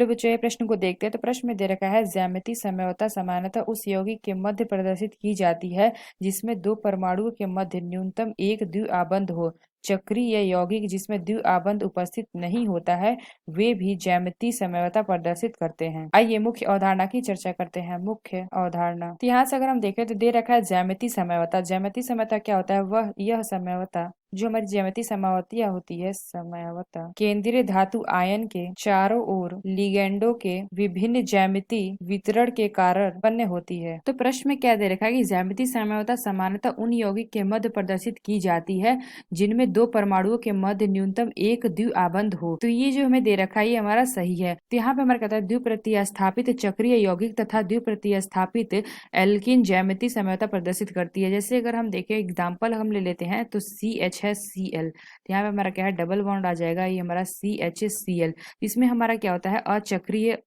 चलो बच्चों ये प्रश्न को देखते हैं। तो प्रश्न में दे रखा है ज्यामितीय समझौता सामान्यतः उस यौगिक के मध्य प्रदर्शित की जाती है जिसमें दो परमाणुओं के मध्य न्यूनतम एक द्विआबंध हो। चक्रीय यौगिक जिसमें द्विआबंध उपस्थित नहीं होता है वे भी ज्यामितीय समझौता प्रदर्शित करते हैं। आइए मुख्य अवधारणा की चर्चा करते हैं। मुख्य अवधारणा, तो यहाँ से अगर हम देखें तो दे रखा है ज्यामितीय समझौता। ज्यामितीय समझौता क्या होता है? वह यह समझौता जो हमारी ज्यामितीय समझौतियां होती है, समझौता केंद्रीय धातु आयन के चारों ओर लिगेंडों के विभिन्न ज्यामितीय वितरण के कारण उत्पन्न होती है। तो प्रश्न में क्या दे रखा है कि ज्यामितीय समझौता सामान्यतः उन यौगिक के मध्य प्रदर्शित की जाती है जिनमें दो परमाणुओं के मध्य न्यूनतम एक द्विआबंध हो। तो ये जो हमें दे रखा है ये हमारा सही है। तो यहाँ पे हमारा कहता है द्विप्रतिस्थापित चक्रीय यौगिक तथा द्विप्रतिस्थापित एल्किन ज्यामितीय समझौता प्रदर्शित करती है। जैसे अगर हम देखें एग्जाम्पल हम ले लेते हैं तो CH है Cl, तो यहाँ पे हमारा क्या है डबल बॉन्ड आ जाएगा, ये हमारा CHCl। इसमें हमारा क्या होता है अचक्रीय,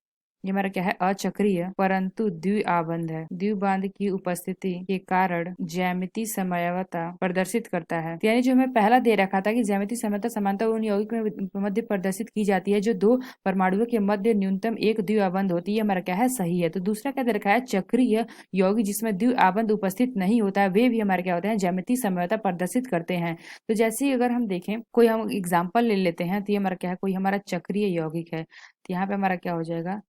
ये हमारा क्या है अचक्रीय परंतु द्विआबंध है। द्विबांध की उपस्थिति के कारण ज्यामितीय समझौता प्रदर्शित करता है। यानी जो हमें पहला दे रखा था कि ज्यामितीय समझौता समानता उन यौगिक में मध्य प्रदर्शित की जाती है जो दो परमाणुओं के मध्य न्यूनतम एक द्विआबंध होती है, हमारा क्या है सही है। तो दूसरा क्या दे रखा है चक्रीय यौगिक जिसमें द्विआबंध उपस्थित नहीं होता है वे भी हमारे क्या होते हैं ज्यामितीय समझौता प्रदर्शित करते हैं। तो जैसे अगर हम देखें कोई हम एग्जाम्पल ले लेते हैं तो ये हमारा क्या है कोई हमारा चक्रीय यौगिक है, तो यहाँ पे हमारा क्या हो जाएगा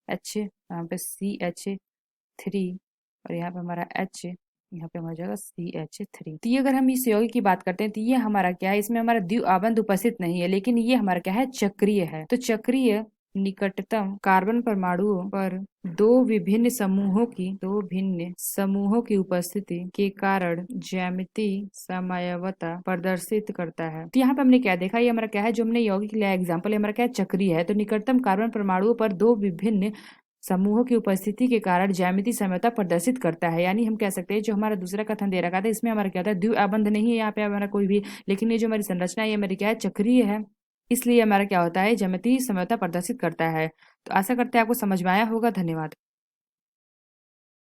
H, यहाँ पे CH3 और यहाँ पे हमारा H, यहाँ पे हो जाएगा CH3। तो ये अगर हम इस यौगिक की बात करते हैं तो ये हमारा क्या है, इसमें हमारा द्विआबंध उपस्थित नहीं है लेकिन ये हमारा क्या है चक्रीय है। तो चक्रीय निकटतम कार्बन परमाणुओं पर दो भिन्न समूहों की उपस्थिति के कारण ज्यामितीय समझौता प्रदर्शित करता है। तो यहाँ पे हमने क्या देखा, ये हमारा क्या है जो हमने यौगिक लिया एग्जाम्पल हमारा क्या है चक्रीय है। तो निकटतम कार्बन परमाणुओं पर दो विभिन्न समूहों की उपस्थिति के कारण ज्यामितीय समझौता प्रदर्शित करता है। यानी हम कह सकते हैं जो हमारा दूसरा कथन दे रखा था इसमें हमारा क्या होता है द्विआबंध नहीं है यहाँ पे हमारा कोई भी, लेकिन ये जो हमारी संरचना है ये हमारी क्या है चक्रीय है, इसलिए हमारा क्या होता है ज्यामितीय समझौता प्रदर्शित करता है। तो आशा करते हैं आपको समझ में आया होगा। धन्यवाद।